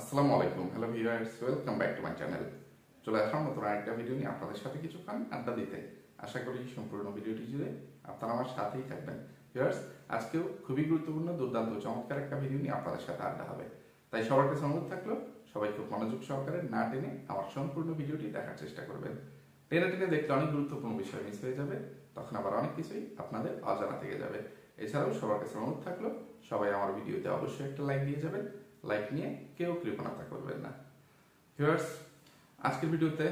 আসসালামু আলাইকুম, hello viewers, welcome back to my channel. চলে আসলাম নতুন আরেকটা ভিডিও নিয়ে আপনাদের সাথে কিছুক্ষণ আড্ডা দিতে। আশা করি সম্পূর্ণ ভিডিওটি জুড়ে আপনারা আমার সাথেই থাকবেন। ভিউয়ার্স, আজকেও খুবই গুরুত্বপূর্ণ, দুর্দান্ত, চমৎকার একটা ভিডিও নিয়ে আপনাদের সাথে আড্ডা হবে। তাই সবার কাছে অনুরোধ থাকলো, সবাই খুব মনোযোগ সহকারে না টেনে আমার সম্পূর্ণ ভিডিওটি দেখার চেষ্টা করবেন। টেনে টেনে দেখলে অনেক গুরুত্বপূর্ণ বিষয় মিস হয়ে যাবে, তখন আবার অনেক কিছুই আপনাদের অজানা থেকে যাবে। এছাড়াও সবার কাছে অনুরোধ থাকলো, সবাই আমার ভিডিওতে অবশ্যই একটা লাইক দিয়ে যাবেন। লাইক নিয়ে কেউ কৃপণতা করবেন না। ভিউয়ার্স, আজকের ভিডিওতে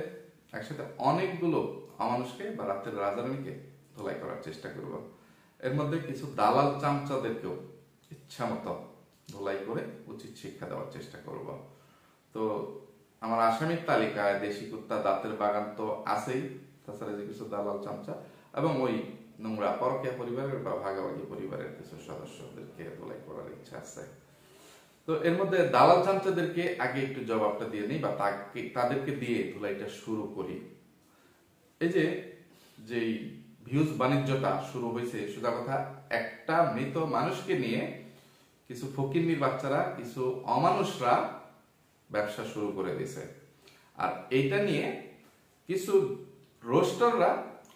একসাথে অনেকগুলো অমানুষকে বা রাতের রাজারানীকে ধোলাই করার চেষ্টা করব। এর মধ্যে কিছু দালাল চামচাদেরকেও ইচ্ছা মতো ধোলাই করে উচিত শিক্ষা দেওয়ার চেষ্টা করব। তো আমার আসামির তালিকায় দেশি কুত্তা, দাঁতের বাগান তো আছেই, তাছাড়া যে কিছু দালাল চামচা এবং ওই নোংরা পরকীয়া পরিবারের বা ভাগাভাগি পরিবারের কিছু সদস্যদেরকে ধোলাই করার ইচ্ছা আছে। তো এর মধ্যে দালাল চামচাদেরকে আগে একটু জবাবটা দিয়ে নিই বা তাদেরকে দিয়ে ধুলাইটা শুরু করি। এই যে যেই ভিউজ বাণিজ্যটা শুরু হয়েছে, সোজা কথা, একটা মৃত মানুষকে নিয়ে কিছু ফকিন্নির বাচ্চারা, কিছু অমানুষরা ব্যবসা শুরু করে দিয়েছে। আর এইটা নিয়ে কিছু রোস্টাররা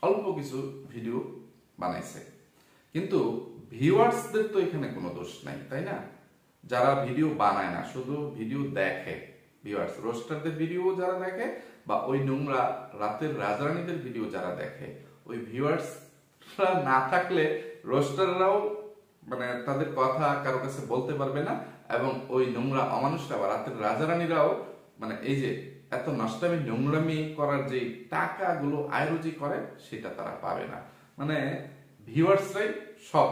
অল্প কিছু ভিডিও বানাইছে, কিন্তু ভিউয়ার্সদের তো এখানে কোনো দোষ নাই, তাই না? যারা ভিডিও বানায় না, শুধু ভিডিও দেখে, ভিউয়ার্স, রোস্টারদের ভিডিও যারা দেখে বা ওই নোংরা রাতের রাজারানীদের ভিডিও যারা দেখে, ওই ভিউয়ার্সরা না থাকলে রোস্টাররাও মানে তাদের কথা কারো কাছে বলতে পারবে না, এবং ওই নোংরা অমানুষরা বা রাতের রাজারানীরাও মানে এই যে এত নষ্টামি নোংরামি করার যে টাকাগুলো আয়রোজি করে সেটা তারা পাবে না। মানে ভিউয়ার্সরাই সব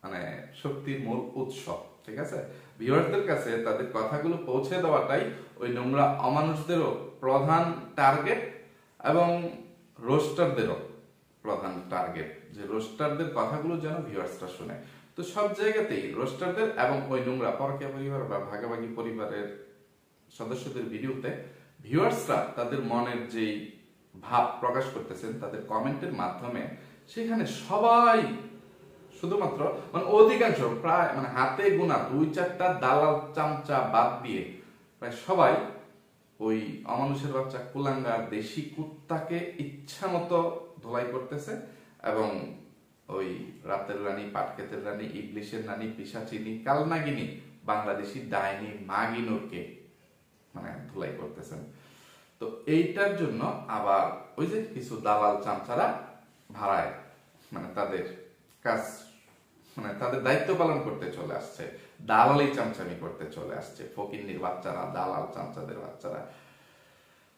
মানে শক্তির মূল উৎস, ঠিক আছে? ভিউয়ার্সদের কাছে তাদের কথাগুলো পৌঁছে দেওয়াটাই ওই নোংরা অমানুষদেরও প্রধান টার্গেট এবং রোস্টারদেরও প্রধান টার্গেট, যে রোস্টারদের কথাগুলো যেন ভিউয়ার্সরা শুনে। তো সব জায়গাতেই রোস্টারদের এবং ওই নোংরা পরকীয়া পরিবার বা ভাগাভাগি পরিবারের সদস্যদের ভিডিওতে ভিউয়ার্সরা তাদের মনের যেই ভাব প্রকাশ করতেছেন তাদের কমেন্টের মাধ্যমে, সেখানে সবাই শুধুমাত্র মানে অধিকাংশ প্রায় মানে হাতে গোনা 2-4টা দালাল চামচা বাদ দিয়ে প্রায় সবাই ওই অমানুষের বাচ্চা কুলাঙ্গার দেশি কুত্তাকে ইচ্ছা মতো ধোলাই করতেছে এবং ওই রাতের রানী, পাটকেতের রানী, ইবলিশের রানী, পিশাচিনী, কালনাগিনী, বাংলাদেশি ডাইনি মাগিনুরকে মানে ধোলাই করতেছেন। তো এইটার জন্য আবার ওই যে কিছু দালাল চামচারা ভাড়ায় মানে তাদের কাজ মানে তাদের দায়িত্ব পালন করতে চলে আসছে, দালালি চামচামি করতে চলে আসছে, ফকিন্নির বাচ্চারা, দালাল চামচাদের বাচ্চারা।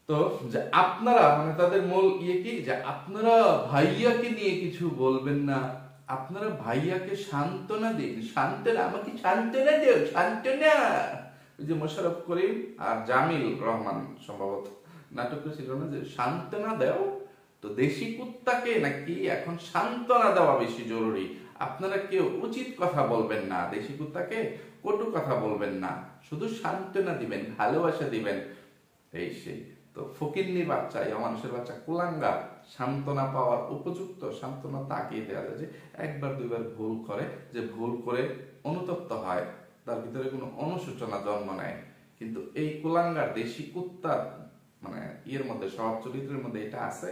তো যে আপনারা মানে তাদের মূল ইয়ে কি, যে আপনারা ভাইয়াকে নিয়ে কিছু বলবেন না, আপনারা ভাইয়াকে সান্ত্বনা দিন, সান্ত্বনা, আমাকে সান্ত্বনা দিও, সান্ত্বনা। ওই যে মোশাররফ করিম আর জামিল রহমান সম্ভবত নাটক ছিল না, যে সান্ত্বনা দাও। তো দেশি কুত্তাকে নাকি এখন সান্ত্বনা দেওয়া বেশি জরুরি। আপনারা কেউ উচিত কথা বলবেন না, দেশি কুত্তাকে কটু কথা বলবেন না, শুধু সান্ত্বনা দিবেন, ভালোবাসা দিবেন, এই সেই। তো ফকিন্নির বাচ্চা, মানুষের বাচ্চা কুলাঙ্গা সান্ত্বনা পাওয়ার উপযুক্ত, সান্ত্বনা তাকিয়ে দেওয়া যায় যে একবার দুইবার ভুল করে, যে ভুল করে অনুতপ্ত হয়, তার ভিতরে কোনো অনুশোচনা জন্ম নেয়। কিন্তু এই কুলাঙ্গার দেশি কুত্তার মানে ইয়ের মধ্যে, স্বভাব চরিত্রের মধ্যে এটা আছে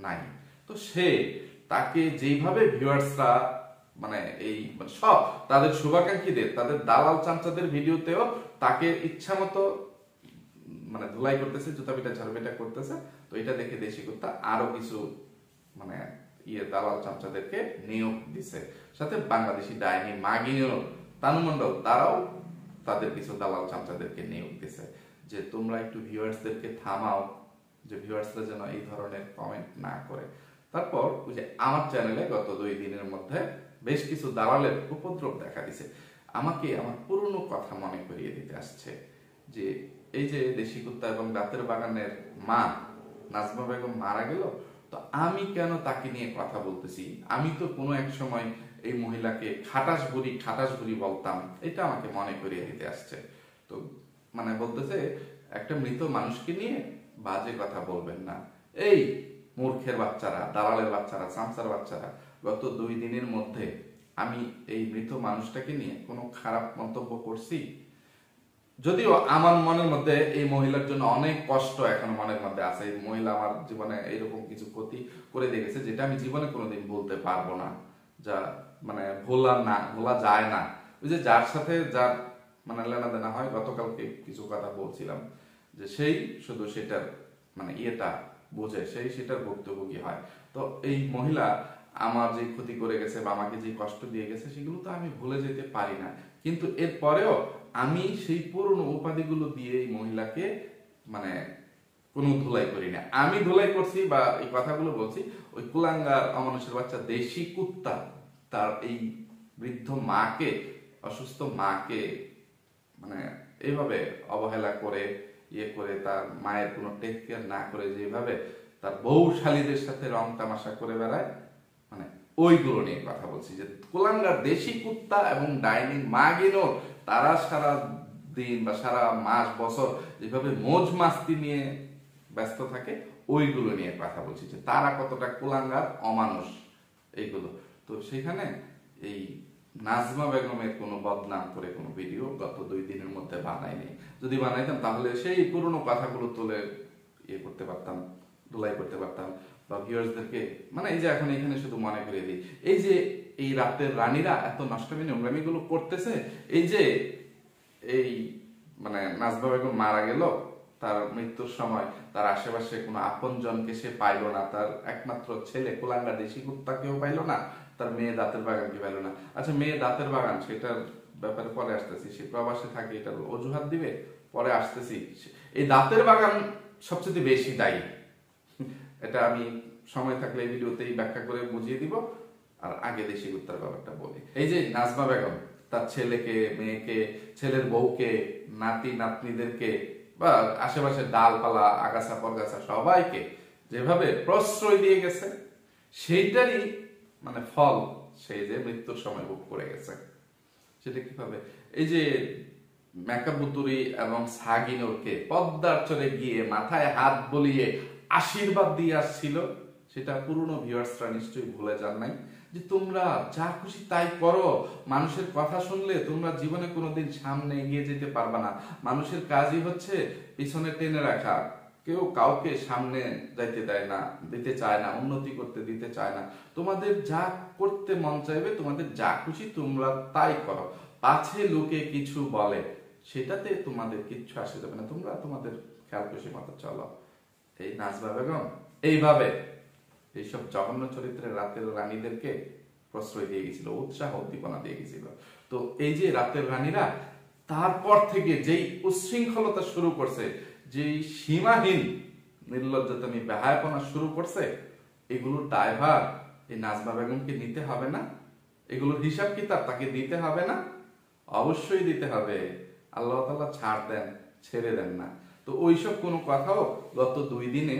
নাই। তো সে তাকে যেইভাবে ভিউয়ার্সরা মানে এই সব তাদের শুভাকাঙ্ক্ষীদের, তাদের দালাল চামচাদের ভিডিওতেও তাকে ইচ্ছা মতো মানে ধুলাই করতেছে, জুতা পিটা ঝাড়পিটা করতেছে। তো এটা দেখে দেশি কুত্তা আরো কিছু মানে দালাল চামচাদেরকে নিয়োগ দিছে, সাথে বাংলাদেশি ডাইনি মাগিনীও, তানু মণ্ডল, তারাও তাদের কিছু দালাল চামচাদেরকে নিয়োগ দিছে যে তোমরা একটু ভিউয়ার্সদেরকে থামাও, যে ভিউয়ার্সরা যেন এই ধরনের কমেন্ট না করে। তারপর ওই যে আমার চ্যানেলে গত 2 দিনের মধ্যে বেশ কিছু দালালের উপদ্রব দেখা দিছে। আমাকে আমার পুরনো কথা মনে করিয়ে দিতে আসছে যে এই যে দেশি কুত্তা এবং দাঁতের বাগানের মা নাজমা বেগম মারা গেল, তো আমি কেন তাকে নিয়ে কথা বলতেছি? আমি তো কোনো এক সময় এই মহিলাকে খাটাস বুড়ি বলতাম, এটা আমাকে মনে করিয়ে দিতে আসছে। তো মানে বলতেছে একটা মৃত মানুষকে নিয়ে বাজে কথা বলবেন না। এই মূর্খের বাচ্চারা, দালালের বাচ্চারা, চামচার বাচ্চারা, গত 2 দিনের মধ্যে আমি এই মৃত মানুষটাকে নিয়ে কোনো খারাপ মন্তব্য করছি? যদিও আমার মনের মধ্যে এই মহিলার জন্য অনেক কষ্ট এখন মনের মধ্যে আছে। এই মহিলা আমার জীবনে এরকম কিছু ক্ষতি করে দিয়ে গেছে যেটা আমি জীবনে কোনোদিন বলতে পারবো না, যা মানে ভোলা যায় না। ওই যে যার সাথে যার মানে লেনা দেনা হয়, গতকালকে কিছু কথা বলছিলাম যে সেই শুধু সেটার মানে ইয়েটা বোঝে, সেই সেটার ভুক্তভোগী হয়। তো এই মহিলা আমার যে ক্ষতি করে গেছে বা আমাকে যে কষ্ট দিয়ে গেছে সেগুলো তো আমি ভুলে যেতে পারি না, কিন্তু এরপরেও আমি সেই পুরনো উপাধিগুলো দিয়ে এই মহিলাকে মানে কোনো ধুলাই করি না। আমি ধুলাই করছি বা এই কথাগুলো বলছি ওই কুলাঙ্গার অমানুষের বাচ্চা দেশি কুত্তা তার এই বৃদ্ধ মাকে, অসুস্থ মাকে মানে এইভাবে অবহেলা করে ইয়ে করে, তার মায়ের কোনো টেক কেয়ার না করে যেভাবে তার বউশালীদের সাথে রং তামাশা করে বেড়ায়, মানে ওইগুলো নিয়ে কথা বলছি। যে কুলাঙ্গার দেশি কুত্তা এবং ডাইনি মাগিনো তারা সারা দিন বা সারা মাস বছর যেভাবে মৌজ মাস্তি নিয়ে ব্যস্ত থাকে, ওইগুলো নিয়ে কথা বলছি যে তারা কতটা কুলাঙ্গার অমানুষ এইগুলো। তো সেখানে এই নাজমা বেগমের কোনো বদনাম করে কোনো ভিডিও গত 2 দিনের মধ্যে বানাইনি। যদি বানাইতাম তাহলে সেই পুরনো কথাগুলো তুলে ইয়ে করতে পারতাম, ধুলাই করতে পারতাম বা ভিউয়ার্সদেরকে মানে এই যে এখন এখানে শুধু মনে করে দিই, এই যে এই রাতের রানীরা এত নষ্টমী নোংরামি গুলো করতেছে, এই যে এই মানে নাজমা বেগম মারা গেল, তার মৃত্যুর সময় তার আশেপাশে কোনো আপনজনকে সে পাইলো না, তার একমাত্র ছেলে কুলাঙ্গা দেশি কুত্তাকেও পাইলো না, তার মেয়ে দাঁতের বাগানকে পাইলো না। আচ্ছা, মেয়ে দাঁতের বাগান সেটার ব্যাপারে পরে আসতেছি, সে প্রবাসে থাকে এটার অজুহাত দিবে, পরে আসতেছি। এই দাঁতের বাগান সবচেয়ে বেশি দায়ী, এটা আমি সময় থাকলে এই ভিডিওতেই ব্যাখ্যা করে বুঝিয়ে দিব। আর আগে দেশি কুত্তার ব্যাপারটা বলি। এই যে নাজমা বেগম তার ছেলেকে, মেয়েকে, ছেলের বউকে, নাতি নাতনিদেরকে বা আশেপাশে ডালপালা আগাছা পরগাছা সবাইকে যেভাবে প্রশ্রয় দিয়ে গেছে, সেইটারই মানে ফল সেই যে মৃত্যুর সময় ভোগ করে গেছে। সেটা কিভাবে? এই যে মেকআপ বুতুরি এবং সাগিনোরকে পদ্মার চরে গিয়ে মাথায় হাত বলিয়ে আশীর্বাদ দিয়ে আসছিল, সেটা পুরনো ভিউয়ার্সরা নিশ্চয়ই ভুলে যান নাই। যে তোমরা যা খুশি তাই করো, মানুষের কথা শুনলে তোমরা জীবনে কোনোদিন সামনে এগিয়ে যেতে পারবা না। মানুষের কাজই হচ্ছে পিছনে টেনে রাখা, কেউ কাউকে সামনে যাইতে দেয় না, দিতে চায় না, উন্নতি করতে দিতে চায় না। তোমাদের যা করতে মন চাইবে, তোমাদের যা খুশি তোমরা তাই করো, পাছে লোকে কিছু বলে সেটাতে তোমাদের কিচ্ছু আসে যাবে না, তোমরা তোমাদের খেয়াল খুশি মতো চলো। এই নাজমা বেগম এইভাবে এইসব জঘন্য চরিত্রের রাতের রানীদেরকে প্রশ্রয় দিয়ে গেছিল, উৎসাহ উদ্দীপনা দিয়ে গেছিল। তো এই যে রাতের রানীরা তারপর থেকে যেই উচ্ছৃঙ্খলতা শুরু করছে, যেই সীমাহীন নির্লজ্জতামি বেহায়াপনা শুরু করছে, এগুলোর দায়ভার এই নাজমা বেগমকে নিতে হবে না? এগুলোর হিসাব কিতাব তাকে দিতে হবে না? অবশ্যই দিতে হবে। আল্লাহ তাআলা ছাড় দেন, ছেড়ে দেন না। তো ওইসব কোনো কথাও গত 2 দিনে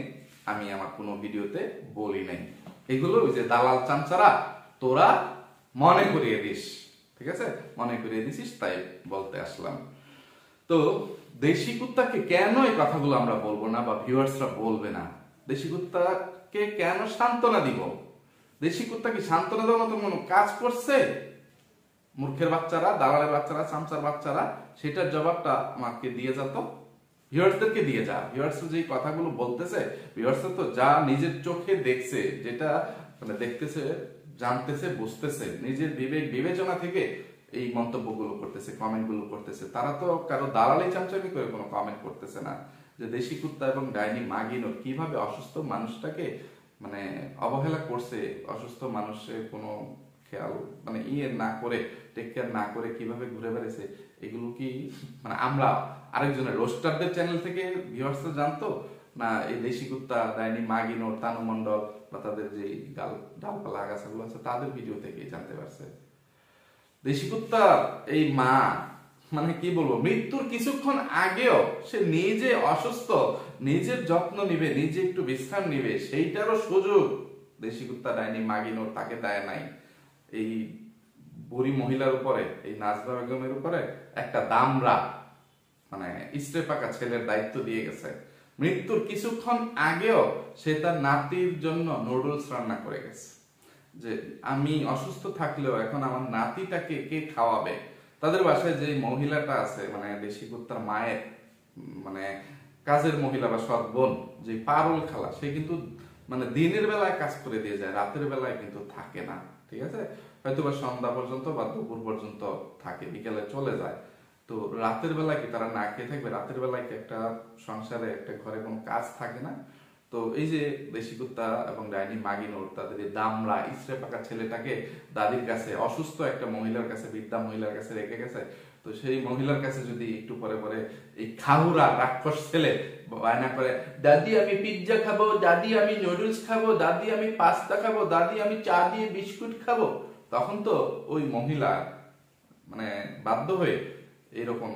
আমি আমার কোনো ভিডিওতে বলি নাই। এগুলো ওই যে দালাল চামচারা তোরা মনে করিয়ে দিস, ঠিক আছে? মনে করিয়ে দিছিস তাই বলতে আসলাম। তো দেশি কুত্তাকে কেন এই কথাগুলো আমরা বলবো না বা ভিউয়ার্সরা বলবে না? দেশি কুত্তাকে কেন সান্ত্বনা দিব? দেশি কুত্তা কি সান্ত্বনা দেওয়ার মতো কোনো কাজ করছে? মূর্খের বাচ্চারা, দালালের বাচ্চারা, চামচার বাচ্চারা, সেটার জবাবটা আমাকে দিয়ে যেত, ভিউয়ার্সদেরকে দিয়ে যা। ভিউয়ার্স যে কথাগুলো বলতেছে, ভিউয়ার্স তো যা নিজের চোখে দেখছে, যেটা মানে দেখতেছে, জানতেছে, বুঝতেছে, নিজের বিবেক বিবেচনা থেকে এই মন্তব্যগুলো করতেছে, কমেন্টগুলো করতেছে। তারা তো কারো দালালি চামচামি করে কোনো কমেন্ট করতেছে না যে দেশি কুত্তা এবং ডাইনি মাগিনো কিভাবে অসুস্থ মানুষটাকে মানে অবহেলা করছে, অসুস্থ মানুষের কোনো খেয়াল মানে ইয়ে না করে, টেক কেয়ার না করে কিভাবে ঘুরে বেড়েছে, এগুলো কি মানে আমরা আরেকজনের রোস্টারদের চ্যানেল থেকে ভিউয়ার্সরা জানতো না? এই দেশি কুত্তা, ডাইনি মাগিনো, তানু মণ্ডল বা তাদের যে ডালপালা আগাছাগুলো আছে তাদের ভিডিও থেকেই জানতে পারছে। দেশি কুত্তা এই মা মানে কি বলবো, মৃত্যুর কিছুক্ষণ আগেও সে নিজে অসুস্থ, নিজের যত্ন নিবে, নিজে একটু বিশ্রাম নিবে, সেইটারও সুযোগ দেশি কুত্তা ডাইনি মাগিনোর তাকে দেয় নাই। এই বুড়ি মহিলার উপরে, এই নাজমা বেগমের উপরে একটা দামরা মানে ইস্ত্রে পাকা ছেলের দায়িত্ব দিয়ে গেছে। মৃত্যুর কিছুক্ষণ আগেও সে তার নাতির জন্য নুডলস রান্না করে গেছে, যে আমি অসুস্থ থাকলেও এখন আমার নাতিটাকে কে খাওয়াবে, তাদের বাসায় যে মহিলাটা আছে মানে দেশি কুত্তার মায়ের মানে কাজের মহিলা বা সৎ বোন, যে পারুল খালা, সে কিন্তু মানে দিনের বেলায় কাজ করে দিয়ে যায়, রাতের বেলায় কিন্তু থাকে না। ঠিক আছে, হয়তো বা সন্ধ্যা পর্যন্ত বা দুপুর পর্যন্ত থাকে, বিকেলে চলে যায়। তো রাতের বেলায় কি তারা না খেয়ে থাকবে? রাতের বেলায় কি একটা সংসারে একটা ঘরে কোনো কাজ থাকে না? তো এই যে দেশি কুত্তা এবং ডাইনি মাগিনোর তাদের এই দামড়া ইসরে পাকা ছেলেটাকে দাদির কাছে, অসুস্থ একটা মহিলার কাছে, বৃদ্ধা মহিলার কাছে রেখে গেছে। তো সেই মহিলার কাছে যদি একটু পরে পরে এই খাহুরা রাক্ষস ছেলে বায়না করে, দাদি আমি পিৎজা খাবো, দাদি আমি নুডলস খাবো, দাদি আমি পাস্তা খাবো, দাদি আমি চা দিয়ে বিস্কুট খাবো, তখন তো ওই মহিলা মানে বাধ্য হয়ে এইরকম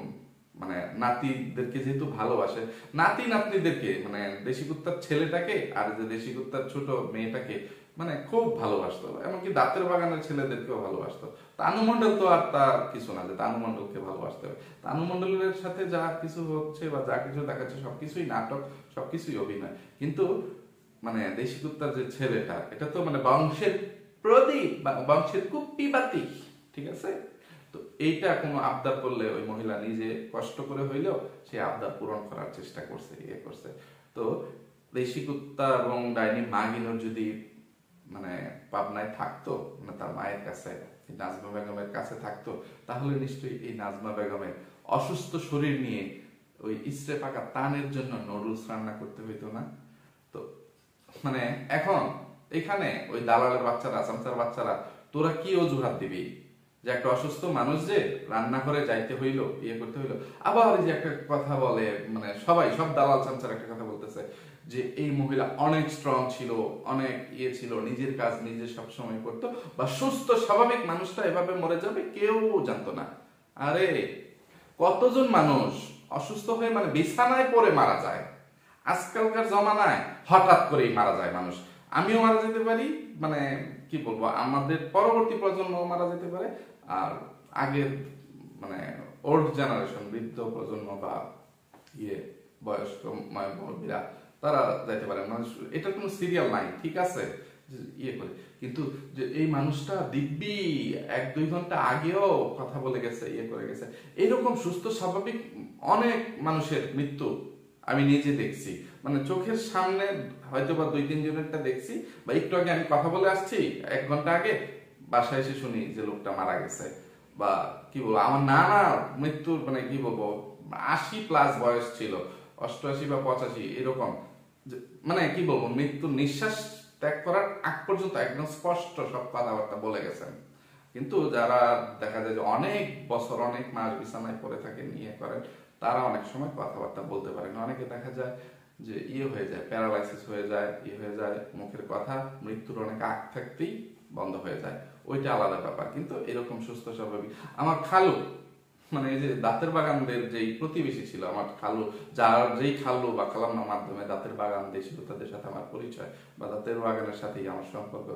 মানে নাতিদেরকে যেহেতু ভালোবাসে, নাতি নাতনিদেরকে মানে দেশি কুত্তার ছেলেটাকে আর যে দেশি কুত্তার ছোট মেয়েটাকে মানে খুব ভালোবাসতো, এমনকি দাঁতের বাগানের ছেলেদেরকেও ভালোবাসতো। তানু মণ্ডল তো আর তার কিছু না যে তানু মণ্ডলকে ভালোবাসতে হবে। তানু মণ্ডলের সাথে যা কিছু হচ্ছে বা যা কিছু দেখাচ্ছে সবকিছুই নাটক, সবকিছুই অভিনয়। কিন্তু মানে দেশি কুত্তার যে ছেলেটা, এটা তো মানে বংশের প্রদীপ বা বংশের কুপ্পি বাতি। ঠিক আছে, তো এইটা কোনো আবদার করলে ওই মহিলা নিজে কষ্ট করে হইলেও সে আবদার পূরণ করার চেষ্টা করছে, ইয়ে করছে। তো দেশি কুত্তা এবং ডাইনি মাগিনোর যদি মানে পাবনায় থাকতো, মানে তার মায়ের কাছে, নাজমা বেগমের কাছে থাকতো, তাহলে নিশ্চয়ই এই নাজমা বেগমের অসুস্থ শরীর নিয়ে ওই ইসরে পাকা তানের জন্য নুডলস রান্না করতে হইতো না। তো মানে এখন এখানে ওই দালালের বাচ্চারা, চামচার বাচ্চারা, তোরা কি অজুহাত দিবি যে একটা অসুস্থ মানুষ যে রান্নাঘরে যাইতে হইলো, ইয়ে করতে হইলো? আবার এই যে একটা কথা বলে, মানে সবাই, সব দালাল চামচার একটা কথা বলতেছে যে এই মহিলা অনেক স্ট্রং ছিল, অনেক ইয়ে ছিল, নিজের কাজ নিজে সবসময় করতো, বা সুস্থ স্বাভাবিক মানুষটা এভাবে মরে যাবে কেউ জানতো না। আরে কতজন মানুষ অসুস্থ হয়ে মানে বিছানায় পড়ে মারা যায়, আজকালকার জমানায় হঠাৎ করেই মারা যায় মানুষ। আমিও মারা যেতে পারি, মানে কি বলবো, আমাদের পরবর্তী প্রজন্ম মারা যেতে পারে, আর আগের মানে ওল্ড জেনারেশন, বৃদ্ধ প্রজন্ম বা ইয়ে বয়স্ক মুরব্বীরা, তারা যাইতে পারে। মানে এটা কোনো সিরিয়াল নাই, ঠিক আছে, ইয়ে করে। কিন্তু যে এই মানুষটা দিব্যি 1-2 ঘন্টা আগেও কথা বলে গেছে, ইয়ে করে গেছে, এরকম সুস্থ স্বাভাবিক অনেক মানুষের মৃত্যু আমি নিজে দেখছি, মানে চোখের সামনে, হয়তো বা 2-3 জনেরটা দেখছি, বা একটু আগে আমি কথা বলে আসছি 1 ঘন্টা আগে বাসায় এসে শুনি যে লোকটা মারা গেছে। বা কি বলবো, আমার নানা মৃত্যুর মানে কি বলবো 80+ বয়স ছিল, 88 বা 85 এরকম, মানে কি বলবো, মৃত্যুর নিঃশ্বাস ত্যাগ করার আগ পর্যন্ত একদম স্পষ্ট সব কথাবার্তা বলে গেছেন। কিন্তু যারা দেখা যায় যে অনেক বছর, অনেক মাস বিছানায় পড়ে থাকেন, ইয়ে করেন, তারা অনেক সময় কথাবার্তা বলতে পারেন। অনেকে দেখা যায় যে ইয়ে হয়ে যায়, প্যারালাইসিস হয়ে যায়, ইয়ে হয়ে যায়, মুখের কথা মৃত্যুর অনেক আগ থাকতেই বন্ধ হয়ে যায়, ওইটা আলাদা ব্যাপার। কিন্তু এরকম সুস্থ স্বাভাবিক আমার খালু, মানে এই যে দাঁতের বাগানদের যেই প্রতিবেশী ছিল আমার খালু, যার যেই খালু বা খালাম্মার মাধ্যমে দাঁতের বাগান ছিল, তাদের সাথে আমার পরিচয় বা দাঁতের বাগানের সাথেই আমার সম্পর্ক,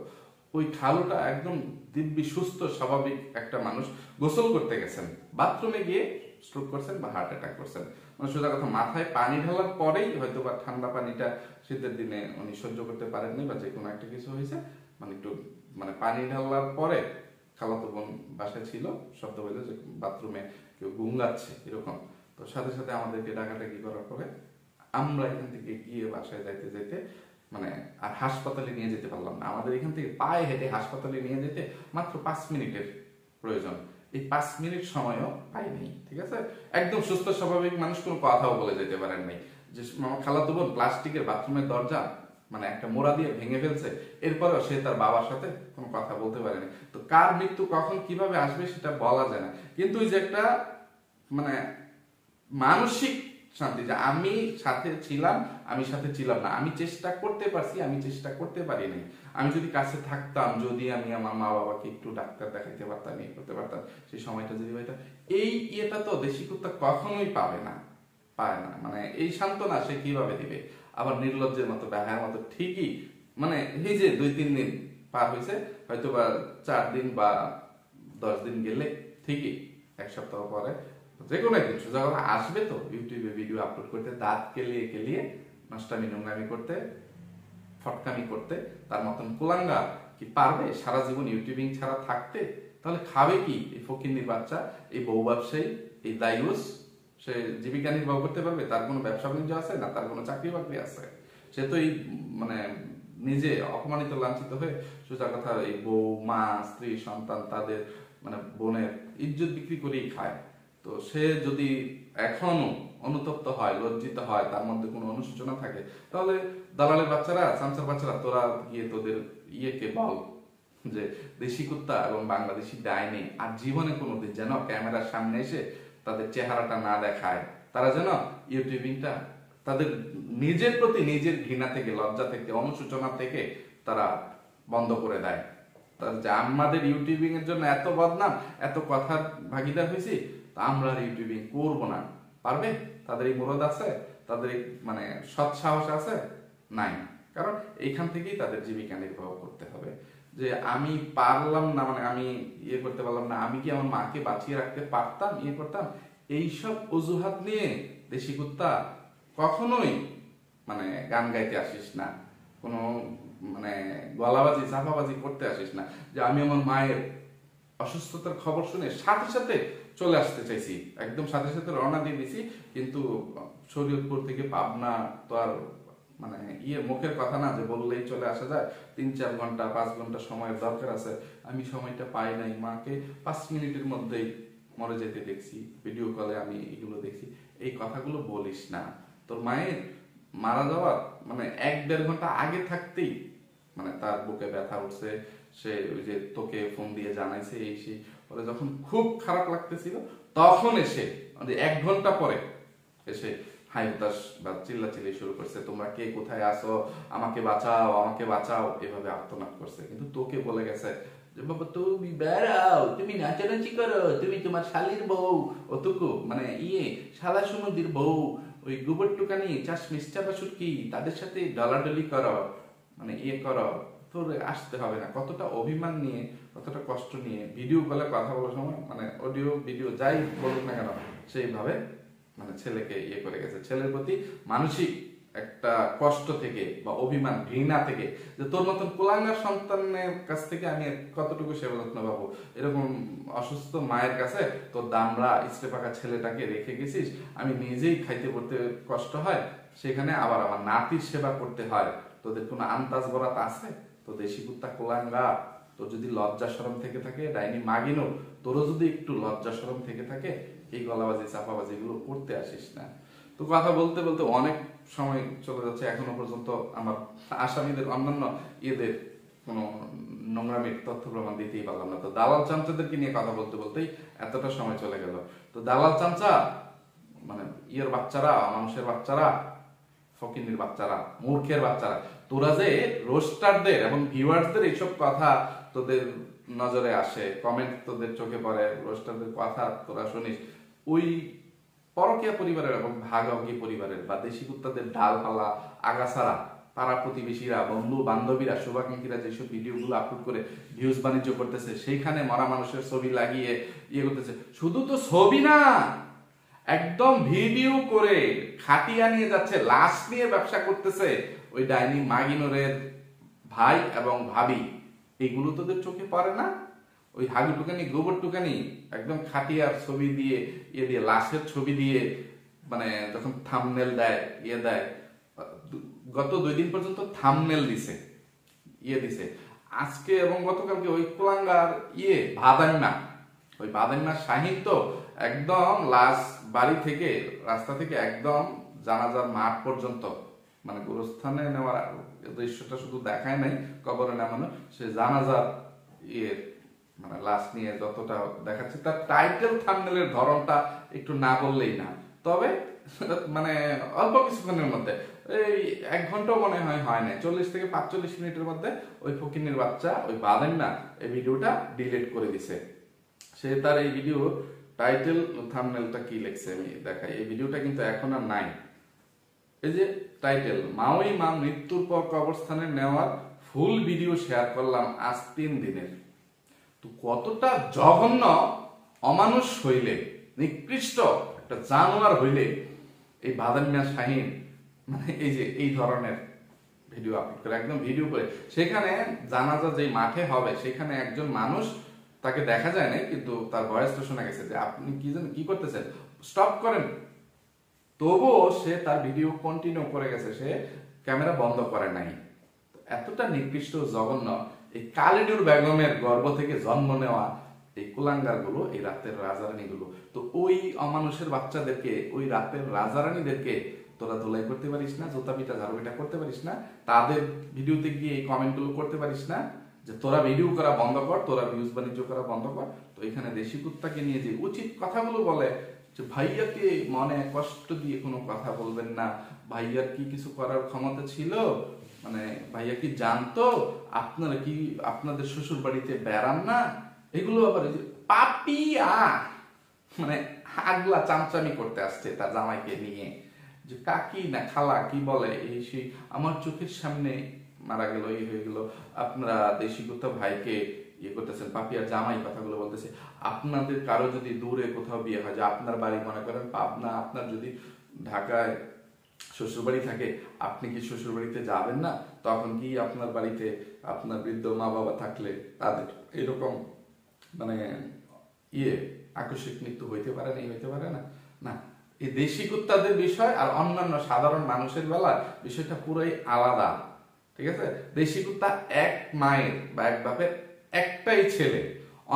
ওই খালুটা একদম দিব্যি সুস্থ স্বাভাবিক একটা মানুষ। গোসল করতে গেছেন, বাথরুমে গিয়ে স্ট্রোক করছেন বা হার্ট অ্যাটাক করছেন। মানে সোজা কথা, মাথায় পানি ঢালার পরেই হয়তো বা ঠান্ডা পানিটা শীতের দিনে উনি সহ্য করতে পারেননি, বা যে কোনো একটা কিছু হয়েছে, মানে একটু মানে পানি ঢালার পরে খালাতো বোন বাসায় ছিল, শব্দ হইলো যে বাথরুমে কেউ গুঙ্গাচ্ছে এরকম। তো সাথে সাথে আমাদেরকে ডাকাডাকি করার পরে আমরা এখান থেকে গিয়ে বাসায় যাইতে যেতে মানে আর হাসপাতালে নিয়ে যেতে পারলাম না। আমাদের এখান থেকে পায়ে হেঁটে হাসপাতালে নিয়ে যেতে মাত্র 5 মিনিটের প্রয়োজন, এই 5 মিনিট সময়ও পাইনি। ঠিক আছে, একদম সুস্থ স্বাভাবিক মানুষ, কোনো কথাও বলে যেতে পারেন নাই। যে আমার খালাতো বোন প্লাস্টিকের বাথরুমের দরজা মানে একটা মোড়া দিয়ে ভেঙে ফেলছে, এরপরেও সে তার বাবার সাথে কোনো কথা বলতে পারেনি। তো কার মৃত্যু কখন কিভাবে আসবে সেটা বলা যায় না, কিন্তু ওই যে একটা মানে মানসিক শান্তি, যে আমি সাথে ছিলাম, আমি সাথে ছিলাম না, আমি চেষ্টা করতে পারছি, আমি চেষ্টা করতে পারি নাই, আমি যদি কাছে থাকতাম, যদি আমি আমার মা বাবাকে একটু ডাক্তার দেখাইতে পারতাম, ইয়ে করতে পারতাম, সেই সময়টা যদি হইতাম, এই ইয়েটা তো দেশি কুত্তা কখনোই পাবে না, পায় না। মানে এই সান্ত্বনা সে কিভাবে দিবে? আবার নির্লজ্জের মতো, বেহায়ার মতো ঠিকই মানে এই যে 2-3 দিন পার হয়েছে, হয়তো বা 4 দিন বা 10 দিন গেলে ঠিকই 1 সপ্তাহ পরে যে কোনো একদিন সোজা কথা আসবে, তো ইউটিউবে ভিডিও আপলোড করতে, দাঁত কেলিয়ে কেলিয়ে নষ্টামি নোংরামি করতে, ফটকামি করতে। তার মতন কুলাঙ্গা কি পারবে সারা জীবন ইউটিউবিং ছাড়া থাকতে? তাহলে খাবে কি এই ফকিন্নির বাচ্চা, এই বউ ব্যবসায়ী, এই দায়ুস? সে জীবিকা নির্বাহ করতে পারবে? তার কোনো ব্যবসা বাণিজ্য আছে না, তার কোনো চাকরি বাকরি আছে? সে তো এই মানে নিজে অপমানিত লাঞ্ছিত হয়ে সোজা কথা এই বউ, মা, স্ত্রী, সন্তান, তাদের মানে বোনের ইজ্জত বিক্রি করেই খায়। তো সে যদি এখনো অনুতপ্ত হয়, লজ্জিত হয়, তার মধ্যে কোনো অনুশোচনা থাকে, তাহলে দালালের বাচ্চারা, চামচার বাচ্চারা, তোরা গিয়ে তোদের ইয়েকে বল যে দেশি কুত্তা এবং বাংলাদেশি ডাইনি আর জীবনে কোনোদিন যেন ক্যামেরার সামনে এসে তাদের চেহারাটা না দেখায়। তারা যেন ইউটিউবিংটা তাদের নিজের প্রতি নিজের ঘৃণা থেকে, লজ্জা থেকে, অনুশোচনা থেকে তারা বন্ধ করে দেয়। যে আমাদের ইউটিউবিং এর জন্য এত বদনাম, এত কথার ভাগিদার হয়েছি, তা আমরা আর ইউটিউবিং করবো না। পারবে? তাদের এই মুরদ আছে? তাদের এই মানে সৎ সাহস আছে? নাই। কারণ এইখান থেকেই তাদের জীবিকা নির্বাহ করতে হবে। যে আমি পারলাম না, মানে আমি ইয়ে করতে পারলাম না, আমি কি আমার মাকে বাঁচিয়ে রাখতে পারতাম, ইয়ে করতাম, এইসব অজুহাত নিয়ে দেশি কুত্তা কখনোই মানে গান গাইতে আসিস না, কোনো মানে গলাবাজি চাপাবাজি করতে আসিস না যে আমি আমার মায়ের অসুস্থতার খবর শুনে সাথে সাথে চলে আসতে চাইছি, একদম সাথে সাথে রওনা দিয়ে দিছি, কিন্তু শরীয়তপুর থেকে পাবনা তো আর মানে মুখের কথা না যে বললেই চলে আসা যায়। 3-4 ঘন্টা 5 ঘন্টা সময়ের দরকার আছে, আমি সময়টা পাই নাই। মাকে 5 মিনিটের মধ্যেই মরে যেতে দেখছি, ভিডিও কলে আমি এগুলো দেখছি। এই কথাগুলো বলিস না। তোর মায়ের মারা যাওয়ার মানে 1-1.5 ঘন্টা আগে থাকতেই মানে তার বুকে ব্যথা উঠছে, সে ওই যে তোকে ফোন দিয়ে জানাইছে, এই সেই পরে যখন খুব খারাপ লাগতেছিল তখন এসে 1 ঘন্টা পরে এসে হাই হুতাশ বা চিল্লাচিল্লি শুরু করছে, তোমরা কে কোথায় আসো, আমাকে বাঁচাও, আমাকে বাঁচাও, এভাবে আর্তনাদ করছে। কিন্তু তোকে বলে গেছে যে বাবা তুমি বেড়াও, তুমি নাচানাচি করো, তুমি তোমার শালির বউ, অতুকু মানে শালা সুমন্দির বউ, ওই গোবর টুকানি চাষ মিষ্টা বাসুরকি তাদের সাথে ডলাডলি করো, মানে করো, তোর আসতে হবে না। কতটা অভিমান নিয়ে, কতটা কষ্ট নিয়ে ভিডিও কলে কথা বলার সময় মানে অডিও ভিডিও যাই বলুক না কেন সেইভাবে মানে ছেলেকে করে গেছে। ছেলের প্রতি মানসিক একটা কষ্ট থেকে বা অভিমান, ঘৃণা থেকে, যে তোর মতন কুলাঙ্গার সন্তানের কাছ থেকে আমি কতটুকু সেবা যত্ন পাবো, এরকম অসুস্থ মায়ের কাছে তোর দামরা ইস্তে পাকা ছেলেটাকে রেখে গেছিস, আমি নিজেই খাইতে পড়তে কষ্ট হয়, সেখানে আবার আমার নাতির সেবা করতে হয়। তোদের কোনো আন্দাজ বরাত আছে? তো দেশি কুত্তা কুলাঙ্গা, তোর যদি লজ্জা শরম থেকে থাকে, ডাইনি মাগিনো, তোরও যদি একটু লজ্জা শরম থেকে থাকে, এই গলাবাজি চাপাবাজি গুলো করতে আসিস না। তো কথা বলতে বলতে অনেক সময় চলে যাচ্ছে, এখনো পর্যন্ত আমার আসামিদের অন্যান্য ইয়েদের কোনো নোংরামির তথ্য প্রমাণ দিতেই পারলাম না। তো দালাল চামচাদেরকে নিয়ে কথা বলতে বলতেই এতটা সময় চলে গেল। তো দালাল চামচা মানে বাচ্চারা, মানুষের বাচ্চারা, ফকিন্নির বাচ্চারা, মূর্খের বাচ্চারা, তোরা যে রোস্টারদের এবং ভিউয়ার্সদের এইসব কথা তোদের নজরে আসে, কমেন্ট তোদের চোখে পড়ে, রোস্টারদের কথা তোরা শুনিস, ওই পরকীয়া পরিবারের এবং ভাগাভাগি পরিবারের বা দেশি কুত্তাদের ডালপালা, আগাছাড়া, পাড়া প্রতিবেশীরা, বন্ধু বান্ধবীরা, শুভাকাঙ্ক্ষীরা যেসব ভিডিওগুলো আপলোড করে ভিউজ বাণিজ্য করতেছে, সেইখানে মরা মানুষের ছবি লাগিয়ে করতেছে। শুধু তো ছবি না, একদম ভিডিও করে খাটিয়া নিয়ে যাচ্ছে, লাশ নিয়ে ব্যবসা করতেছে ওই ডাইনি মাগিনোরের ভাই এবং ভাবি। এগুলো তোদের চোখে পড়ে না? ওই হাগু টুকানি, গোবর টুকানি একদম খাটিয়ার ছবি দিয়ে দিয়ে লাশের ছবি দিয়ে মানে যখন থাম্বনেল দেয়, দেয়, গত 2 দিন পর্যন্ত থাম্বনেল দিছে, দিছে। আজকে এবং গতকালকে ওই কুলাঙ্গার ভাদান্না, ওই ভাদান্না শাহিন তো একদম লাশ বাড়ি থেকে, রাস্তা থেকে একদম জানাজার মাঠ পর্যন্ত মানে গোরস্থানে নেওয়ার দৃশ্যটা শুধু দেখায় নাই, কবরে নামানো, সে জানাজার মানে লাশ নিয়ে যতটা দেখাচ্ছে, তার টাইটেল থাম্বনেলের ধরনটা একটু না বললেই না। তবে মানে অল্প কিছুক্ষণের মধ্যে, এই 1 ঘন্টাও মনে হয় নাই, 40 থেকে 45 মিনিটের মধ্যে ওই ফকিন্নির বাচ্চা, ওই বাদেন এই ভিডিওটা ডিলিট করে দিছে। সে তার এই ভিডিও টাইটেল থাম্বনেলটা কি লিখছে আমি দেখাই। এই ভিডিওটা কিন্তু এখন আর নাই। এই যে টাইটেল, মাওই মা মৃত্যুর পর কবরস্থানে নেওয়ার ফুল ভিডিও শেয়ার করলাম আজ 3 দিনের। তো কতটা জঘন্য অমানুষ হইলে, নিকৃষ্ট একটা জানোয়ার হইলে এই বাদামিয়া শাহিন মানে এই ধরনের ভিডিও আপলোড করে, একদম ভিডিও করে, সেখানে জানাজা যে মাঠে হবে সেখানে একজন মানুষ তাকে দেখা যায় না, কিন্তু তার ভয়েসটা শোনা গেছে যে আপনি কি করতেছেন, স্টপ করেন। তবুও সে তার ভিডিও কন্টিনিউ করে গেছে, সে ক্যামেরা বন্ধ করে নাই। এতটা নিকৃষ্ট জঘন্য এই কালিনুর বেগমের গর্ভ থেকে জন্ম নেওয়া এই কুলাঙ্গার গুলো, এই রাতের রাজারানী গুলো। তো ওই অমানুষের বাচ্চাদেরকে, ওই রাতের রাজারানীদেরকে তোরা ধোলাই করতে পারিস না, জোতা পিটা ঝাড়ু পিটা করতে পারিস না, তাদের ভিডিওতে গিয়ে এই কমেন্ট গুলো করতে পারিস না যে তোরা ভিডিও করা বন্ধ কর, তোরা ভিউজ বাণিজ্য করা বন্ধ কর। তো এখানে দেশি কুত্তাকে নিয়ে যে উচিত কথাগুলো বলে যে ভাইয়াকে মনে কষ্ট দিয়ে কোনো কথা বলবেন না, ভাইয়ার কি কিছু করার ক্ষমতা ছিল, মানে ভাইয়া কি জানতো আপনারা কি আপনাদের শ্বশুর বাড়িতে বেড়ান না, এগুলো আবার পাপিয়া মানে আগলা চামচামি করতে আসছে তার জামাইকে নিয়ে, যে কাকি না খালা কি বলে এই সেই আমার চোখের সামনে মারা গেল, এই হয়ে গেল, আপনারা দেশি কুত্তা ভাইকে ইয়ে করতেছেন, পাপিয়ার জামাই কথাগুলো বলতেছে। আপনাদের কারো যদি দূরে কোথাও বিয়ে হয়, যে আপনার বাড়ি মনে করেন পাবনা, আপনার যদি ঢাকায় শ্বশুরবাড়ি থাকে, আপনি কি শ্বশুরবাড়িতে যাবেন না? তখন কি আপনার বাড়িতে আপনার বৃদ্ধ মা বাবা থাকলে তাদের এরকম মানে আকস্মিক মৃত্যু হইতে পারে না, হইতে পারে না? না, এই দেশি কুত্তাদের বিষয় আর অন্যান্য সাধারণ মানুষের বেলা বিষয়টা পুরোই আলাদা। ঠিক আছে, দেশি কুত্তা এক মায়ের বা এক বাপের একটাই ছেলে।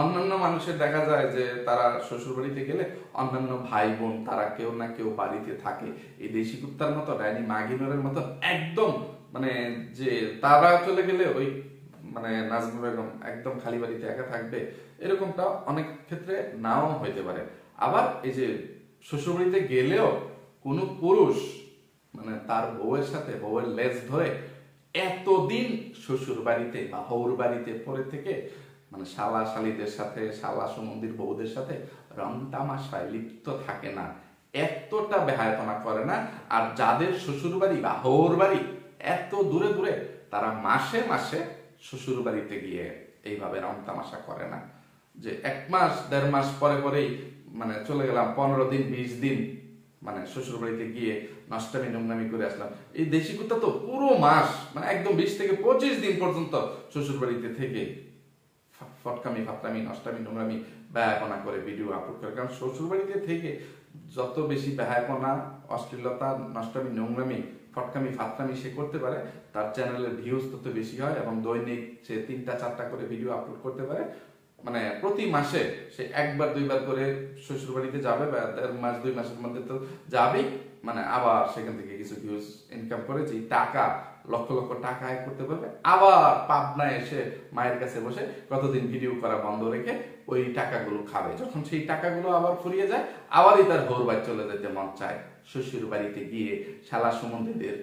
অন্যান্য মানুষের দেখা যায় যে তারা শ্বশুর বাড়িতে গেলে অন্যান্য ভাই বোন তারা কেউ না কেউ বাড়িতে থাকে। এই দেশি কুত্তার মতো ডাইনি মাগিনরের মতো একদম মানে যে তারা চলে গেলে ওই মানে নাজমুল বেগম একদম খালি বাড়িতে একা থাকবে, এরকমটা অনেক ক্ষেত্রে নাও হইতে পারে। আবার এই যে শ্বশুর বাড়িতে গেলেও কোনো পুরুষ মানে তার বউয়ের সাথে বউয়ের লেজ ধরে এতদিন শ্বশুর বাড়িতে বা হৌর বাড়িতে পরে থেকে মানে শালা শালিদের সাথে, শালা সুমন্দির বউদের সাথে রং তামাশায় লিপ্ত থাকে না, এতটা বেহায়াপনা করে না। আর যাদের শ্বশুর বাড়ি বা হৌর বাড়ি এত দূরে দূরে, তারা মাসে মাসে শ্বশুর বাড়িতে গিয়ে এইভাবে রং তামাশা করে না, যে 1 মাস 1.5 মাস পরে পরেই মানে চলে গেলাম 15 দিন 20 দিন মানে শ্বশুর বাড়িতে গিয়ে নষ্টামি নোংরামি করে আসলাম। এই দেশি কুত্তা তো পুরো মাস মানে একদম 20 থেকে 25 দিন পর্যন্ত শ্বশুর বাড়িতে থেকে ফটকামি ফাটকামি নষ্টামি নোংরামি ব্যয়াপনা করে ভিডিও আপলোড করে। কারণ শ্বশুর বাড়িতে থেকে যত বেশি ব্যয়াপনা, অশ্লীলতা, নষ্টামি নোংরামি, ফটকামি ফাটকামি সে করতে পারে, তার চ্যানেলের ভিউজ তত বেশি হয় এবং দৈনিক সে 3টা 4টা করে ভিডিও আপলোড করতে পারে। মানে প্রতি মাসে সে 1বার 2বার করে শ্বশুর বাড়িতে যাবে বা 1.5 মাস 2 মাসের মধ্যে তো যাবেই, মানে আবার সেখান থেকে কিছু ভিউজ ইনকাম করে যে টাকা লক্ষ লক্ষ টাকা আয় করতে পারবে। আবার পাবনায় এসে মায়ের কাছে বসে কতদিন ভিডিও করা বন্ধ রেখে ওই টাকাগুলো খাবে। যখন সেই টাকাগুলো আবার ফুরিয়ে যায়, আবারই তার ভোর বাড়ি চলে যেতে মন চায়, শ্বশুর বাড়িতে গিয়ে শালা সুমন্দিদের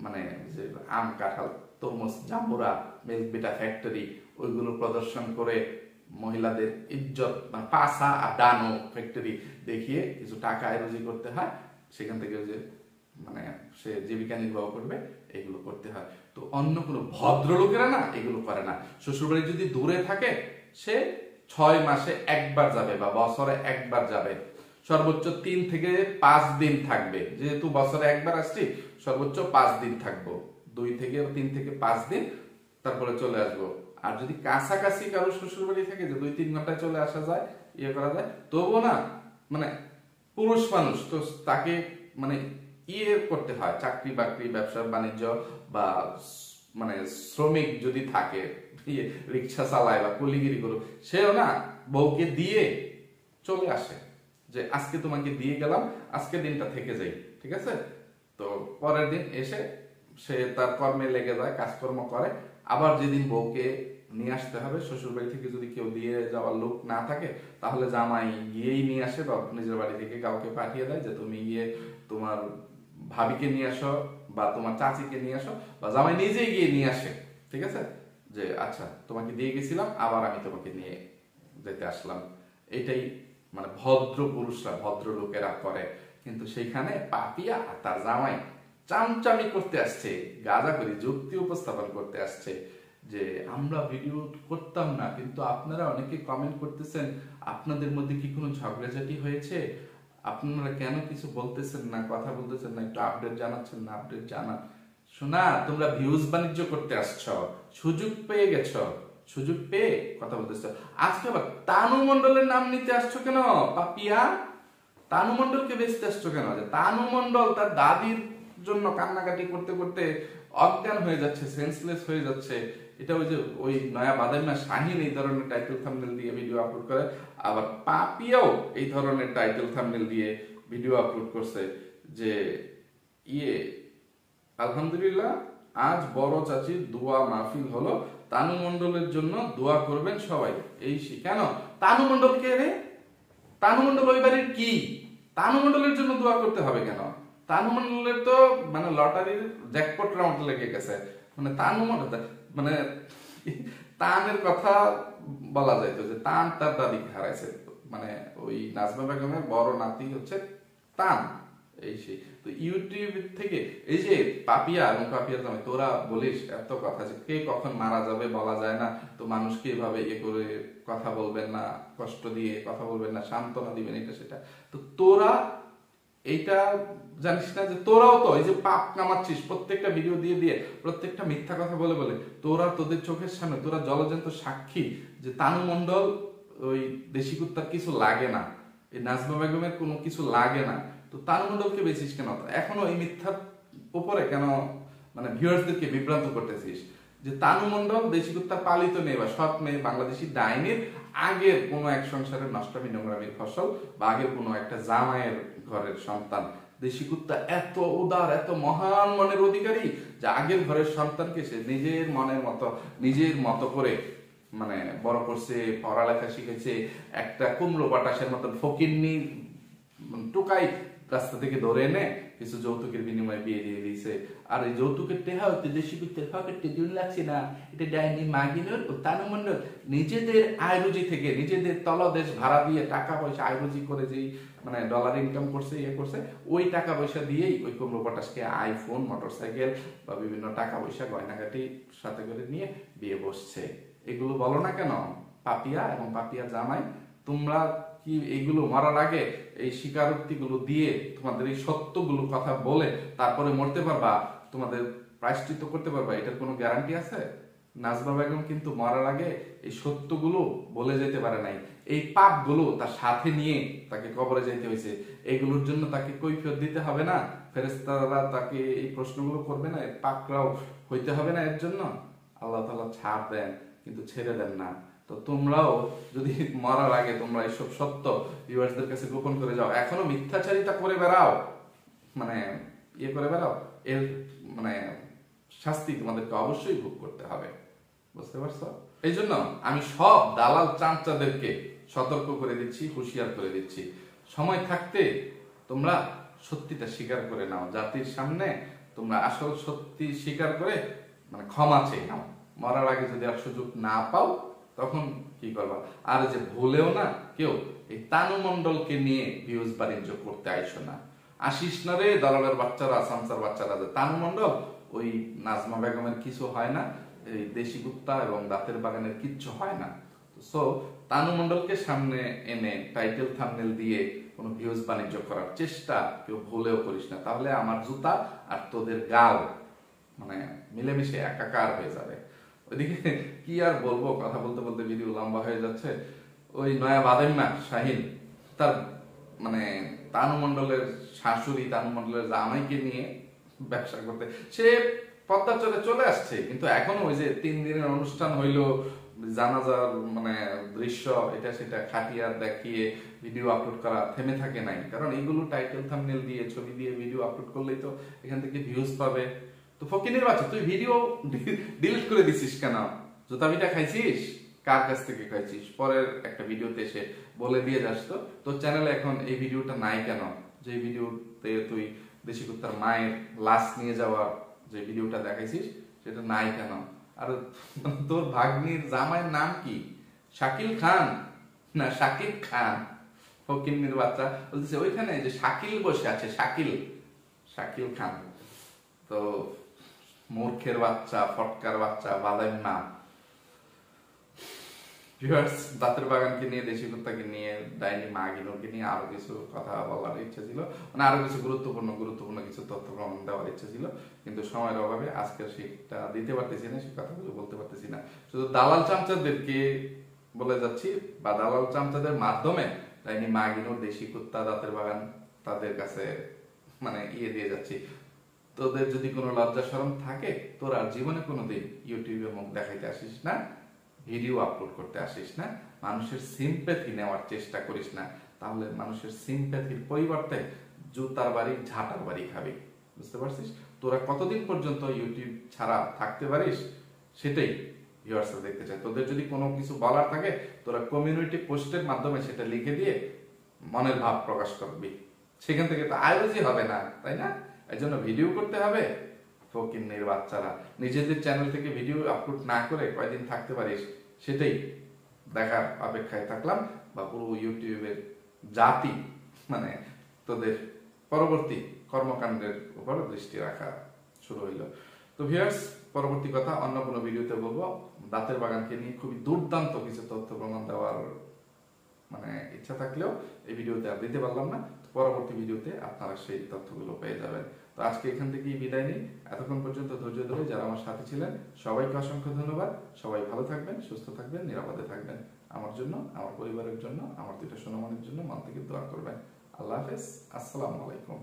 মানে যে আম কাঁঠাল তরমুজ জাম্বুরা মিল্ক বিটা ফ্যাক্টরি ওইগুলো প্রদর্শন করে মহিলাদের ইজ্জত মানে পাসা আর ডানো ফ্যাক্টরি দেখিয়ে কিছু টাকা আয় রুজি করতে হয়, সেখান থেকে যে মানে সে জীবিকা নির্বাহ করবে, এগুলো করতে হয়। তো অন্য কোনো ভদ্রলোকেরা না এগুলো করে না। শ্বশুরবাড়ি যদি দূরে থাকে, সে 6 মাসে 1বার যাবে বা বছরে 1বার যাবে, সর্বোচ্চ 3 থেকে 5 দিন থাকবে। যেহেতু বছরে 1বার আসছি, সর্বোচ্চ 5 দিন থাকবো, 3 থেকে 5 দিন, তারপরে চলে আসবো। আর যদি কাছাকাছি কারো শ্বশুর বাড়ি থাকে যে 2-3 ঘন্টায় চলে আসা যায়, ইয়ে করা যায়, তবুও না মানে পুরুষ মানুষ তো তাকে মানে ইয়ে করতে হয়, চাকরি বাকরি ব্যবসা বাণিজ্য বা মানে শ্রমিক যদি থাকে, রিক্সা চালায় বা কুলিগিরি করুক, সেও না বউকে দিয়ে চলে আসে যে আজকে তোমাকে দিয়ে গেলাম, আজকে দিনটা থেকে যাই, ঠিক আছে। তো পরের দিন এসে সে তার কর্মে লেগে যায়, কাজকর্ম করে। আবার যেদিন বউকে নিয়ে আসতে হবে, শ্বশুর বাড়ি থেকে যদি কেউ দিয়ে যাওয়ার লোক না থাকে, তাহলে জামাই গিয়েই নিয়ে আসে বা নিজের বাড়ি থেকে কাউকে পাঠিয়ে দেয় যে তুমি গিয়ে তোমার ভাবিকে নিয়ে আসো বা তোমার চাচিকে নিয়ে আসো, বা জামাই নিজেই গিয়ে নিয়ে আসে, ঠিক আছে, যে আচ্ছা তোমাকে দিয়ে গেছিলাম, আবার আমি তোমাকে নিয়ে যেতে আসলাম। এটাই মানে ভদ্র পুরুষরা, ভদ্র লোকেরা করে। কিন্তু সেইখানে পাপিয়া আর তার জামাই চামচামি করতে আসছে, গাঁজাখড়ি যুক্তি উপস্থাপন করতে আসছে যে আমরা ভিডিও করতাম না, কিন্তু আপনারা অনেকে কমেন্ট করতেছেন আপনাদের মধ্যে কি কোনো ঝগড়াঝাটি হয়েছে, আপনারা কেন কিছু বলতেছেন না, কথা বলতেছেন না, একটু আপডেট জানাচ্ছেন না, আপডেট জানান। শোনা, তোমরা ভিউজ বাণিজ্য করতে আসছো, সুযোগ পেয়ে গেছো, সুযোগ পেয়ে কথা বলতেছো। আজকে আবার তানু মণ্ডলের নাম নিতে আসছো কেন পাপিয়া? তানু মণ্ডলকে বেচতে আসছো কেন? যে তানু মণ্ডল তার দাদির জন্য কান্নাকাটি করতে করতে অজ্ঞান হয়ে যাচ্ছে, সেন্সলেস হয়ে যাচ্ছে। এটা ওই নয়া বাদাইমা শাহিন এই ধরনের টাইটেল থাম্বনেল দিয়ে ভিডিও আপলোড করে, আবার পাপিয়াও এই ধরনের টাইটেল থাম্বনেল দিয়ে ভিডিও আপলোড করছে যে আলহামদুলিল্লাহ আজ বড় চাচির দোয়া মাহফিল হলো, তানু মণ্ডলের জন্য দোয়া করবেন সবাই। এই কেন তানু মণ্ডল কে রে? তানু মণ্ডল ওই বাড়ির কি? তানু মণ্ডলের জন্য দোয়া করতে হবে কেন? তানু মণ্ডলের তো মানে লটারির জ্যাকপট রাউন্ড লেগে গেছে। মানে তানু মণ্ডল মানে তানের কথা বলা যায় তো, যে তান তার দাদিকে হারাইছে। মানে ওই নাজমা বেগমের বড় নাতি হচ্ছে তান। এই সেই তো ইউটিউব থেকে এই যে পাপিয়া এবং পাপিয়া জামাই, তোরা বলিস এত কথা যে কে কখন মারা যাবে বলা যায় না, তো মানুষকে এভাবে করে কথা বলবেন না, কষ্ট দিয়ে কথা বলবেন না, সান্ত্বনা দিবেন, এটা সেটা। তো তোরা এইটা জানিস না যে তোরাও তো এই যে পাপ কামাচ্ছিস প্রত্যেকটা ভিডিও দিয়ে দিয়ে, প্রত্যেকটা মিথ্যা কথা বলে বলে। তোরা তোদের চোখের সামনে তোরা জলজন্ত সাক্ষী যে তানু মণ্ডল ওই দেশি কুত্তার কিছু লাগে না, এই নাজমা বেগমের কোনো কিছু লাগে না, তো তানু মণ্ডলকে বেচিস কেন? এখনো এই মিথ্যার উপরে কেন মানে ভিউয়ার্সদেরকে বিভ্রান্ত করতেছিস যে তানু মণ্ডল দেশি কুত্তা পালিত নেই বা সৎ মেয়ে বাংলাদেশি ডাইনির আগের কোনো এক সংসারের নষ্টামি নোংরামির ফসল, বা আগের কোনো একটা জামাইয়ের ঘরের সন্তান। দেশি কুত্তা এত উদার, এত মহান মনের অধিকারী যে আগের ঘরের সন্তানকে সে নিজের মনের মতো নিজের মতো করে মানে বড় করছে, পড়ালেখা শিখেছে। একটা কুমড়ো বাতাসের মতন ফকিন্নি টুকাই রাস্তা থেকে ধরে এনে কিছু যৌতুকের বিনিময়ে বিয়ে দিয়ে দিয়েছে। আর এই যৌতুকের টেহা হচ্ছে দেশি কুত্তের পকেটে দিন লাগছে না, এটা ডাইনি মাগিনোর ও তানু মণ্ডল নিজেদের আয় রুজি থেকে, নিজেদের তলদেশ ভাড়া দিয়ে টাকা পয়সা আয় রুজি করে যেই মানে ডলার ইনকাম করছে, করছে, ওই টাকা পয়সা দিয়েই ওই কুমড়ো পটাশকে আইফোন, মোটরসাইকেল বা বিভিন্ন টাকা পয়সা গয়নাগাটি সাথে করে নিয়ে বিয়ে বসছে। এগুলো বলো না কেন পাপিয়া এবং পাপিয়া জামাই? তোমরা কি এইগুলো মরার আগে এই স্বীকারোক্তি গুলো দিয়ে তোমাদের এই সত্যগুলো কথা বলে তারপরে মরতে পারবা, তোমাদের প্রায়শ্চিত্ত করতে পারবা? এটার কোনো গ্যারান্টি আছে? নাজমা বেগম কিন্তু মরার আগে এই সত্যগুলো বলে যেতে পারে নাই। এই পাপগুলো তার সাথে নিয়ে তাকে কবরে যেতে হয়েছে। এগুলোর জন্য তাকে কৈফিয়ত দিতে হবে না? ফেরেশতারা তাকে এই প্রশ্নগুলো করবে না? পাকড়াও হইতে হবে না এর জন্য? আল্লাহ তাআলা ছাড় দেন কিন্তু ছেড়ে দেন না। তো তোমরাও যদি মরার আগে তোমরা এইসব সত্য ভিউয়ার্সদের কাছে গোপন করে যাও, এখনো মিথ্যাচারিতা করে বেড়াও, মানে করে বেড়াও, এর মানে শাস্তি তোমাদেরকে অবশ্যই ভোগ করতে হবে। বুঝতে পারছো? এই জন্য আমি সব দালাল চামচাদেরকে সতর্ক করে দিচ্ছি, হুঁশিয়ার করে দিচ্ছি, সময় থাকতে তোমরা সত্যিটা স্বীকার করে নাও। জাতির সামনে তোমরা আসল সত্যি স্বীকার করে মানে ক্ষমা চেয়ে নাও। মরার আগে যদি আর সুযোগ না পাও তখন কি করবা? আর যে ভুলেও না কেউ এই তানু মণ্ডলকে নিয়ে ভিউজ বাণিজ্য করতে আইসো না। আসিস না রে দলালের বাচ্চারা, সামসার বাচ্চারা, যে তানু মণ্ডল ওই নাজমা বেগমের কিছু হয় না, এই দেশি কুত্তা এবং দাঁতের বাগানের কিচ্ছু হয় না। সো তানু মণ্ডলকে সামনে এনে টাইটেল থাম্বনেল দিয়ে কোনো ভিউজ বাণিজ্য করার চেষ্টা কেউ ভুলেও করিস না, তাহলে আমার জুতা আর তোদের গাল মানে মিলেমিশে একাকার হয়ে যাবে। ওইদিকে কি আর বলবো, কথা বলতে বলতে ভিডিও লম্বা হয়ে যাচ্ছে। ওই নয়া বাদাইমা শাহিন তার মানে তানু মণ্ডলের শাশুড়ি, তানু মণ্ডলের জামাইকে নিয়ে ব্যবসা করতে সে পদ্মা চলে আসছে, কিন্তু এখনো ওই যে 3 দিনের অনুষ্ঠান হইলো, জানাজার মানে দৃশ্য এটা সেটা খাটিয়ার দেখিয়ে ভিডিও আপলোড করা থেমে থাকে নাই। কারণ এইগুলো টাইটেল থাম্বনেল দিয়ে ছবি দিয়ে ভিডিও আপলোড করলেই তো এখান থেকে ভিউজ পাবে। তো ফকিনের বাচ্চা তুই ভিডিও ডিলিট করে দিছিস কেন? জুতা পিঠা খাইছিস? কার কাছ থেকে খাইছিস? পরের একটা ভিডিওতে এসে বলে দিয়ে যাস তো তোর চ্যানেলে এখন এই ভিডিওটা নাই কেন? যে ভিডিওতে তুই দেশি কুত্তার মায়ের লাশ নিয়ে যাওয়ার যে ভিডিওটা দেখাইছিস সেটা নাই কেন? আর তোর ভাগ্নির জামাইয়ের নাম কি? শাকিল খান না শাকিব খান? ফকিন্নির বাচ্চা বলতেছে ওইখানে যে শাকিল বসে আছে, শাকিল খান। তো মূর্খের বাচ্চা, ফটকার বাচ্চা, বাদাম না। ভিউয়ার্স, দাঁতের বাগানকে নিয়ে, দেশি কুত্তাকে নিয়ে, ডাইনি মাগিনোকে নিয়ে আরো কিছু কথা বলার ইচ্ছা ছিল, মানে আরো কিছু গুরুত্বপূর্ণ কিছু তথ্য প্রমাণ দেওয়ার ইচ্ছা ছিল, কিন্তু সময়ের অভাবে আজকে সেটা দিতে পারতেছি না, সে কথাগুলো বলতে পারতেছি না। শুধু দালাল চামচাদেরকে বলে যাচ্ছি, বা দালাল চামচাদের মাধ্যমে ডাইনি মাগিনো, দেশি কুত্তা, দাঁতের বাগান তাদের কাছে মানে দিয়ে যাচ্ছি। তোদের যদি কোনো লজ্জা শরম থাকে, তোরা জীবনে কোনোদিন ইউটিউবে মুখ দেখাইতে আসিস না, ভিডিও আপলোড করতে আসিস না, মানুষের সিম্প্যাথি নেওয়ার চেষ্টা করিস না, তাহলে মানুষের সিম্প্যাথির পরিবর্তে জুতার বাড়ি, ঝাঁটার বাড়ি খাবি। বুঝতে পারছিস? তোরা কতদিন পর্যন্ত ইউটিউব ছাড়া থাকতে পারিস সেটাই ভিউয়ার্সরা দেখতে চায়। তোদের যদি কোনো কিছু বলার থাকে, তোরা কমিউনিটি পোস্টের মাধ্যমে সেটা লিখে দিয়ে মনের ভাব প্রকাশ করবি। সেখান থেকে তো আয়োজনই হবে না, তাই না? এই জন্য ভিডিও করতে হবে। ফকিন্নির বাচ্চারা নিজেদের চ্যানেল থেকে ভিডিও আপলোড না করে কয়দিন থাকতে পারিস সেটাই দেখার অপেক্ষায় থাকলাম, বা পুরো ইউটিউবের জাতি মানে তোদের পরবর্তী কর্মকাণ্ডের উপর দৃষ্টি রাখা শুরু হইলো। তো ভিউয়ার্স, পরবর্তী কথা অন্য কোনো ভিডিওতে বলবো। দাঁতের বাগানকে নিয়ে খুবই দুর্দান্ত কিছু তথ্য প্রমাণ দেওয়ার মানে ইচ্ছা থাকলেও এই ভিডিওতে আর দিতে পারলাম না। পরবর্তী ভিডিওতে আপনারা সেই তথ্যগুলো পেয়ে যাবেন। তো আজকে এখান থেকেই বিদায় নিই। এতক্ষণ পর্যন্ত ধৈর্য ধরে যারা আমার সাথে ছিলেন সবাইকে অসংখ্য ধন্যবাদ। সবাই ভালো থাকবেন, সুস্থ থাকবেন, নিরাপদে থাকবেন। আমার জন্য, আমার পরিবারের জন্য, আমার দুটো সোনামণির জন্য মন থেকে দোয়া করবেন। আল্লাহ হাফেজ, আসসালামু আলাইকুম।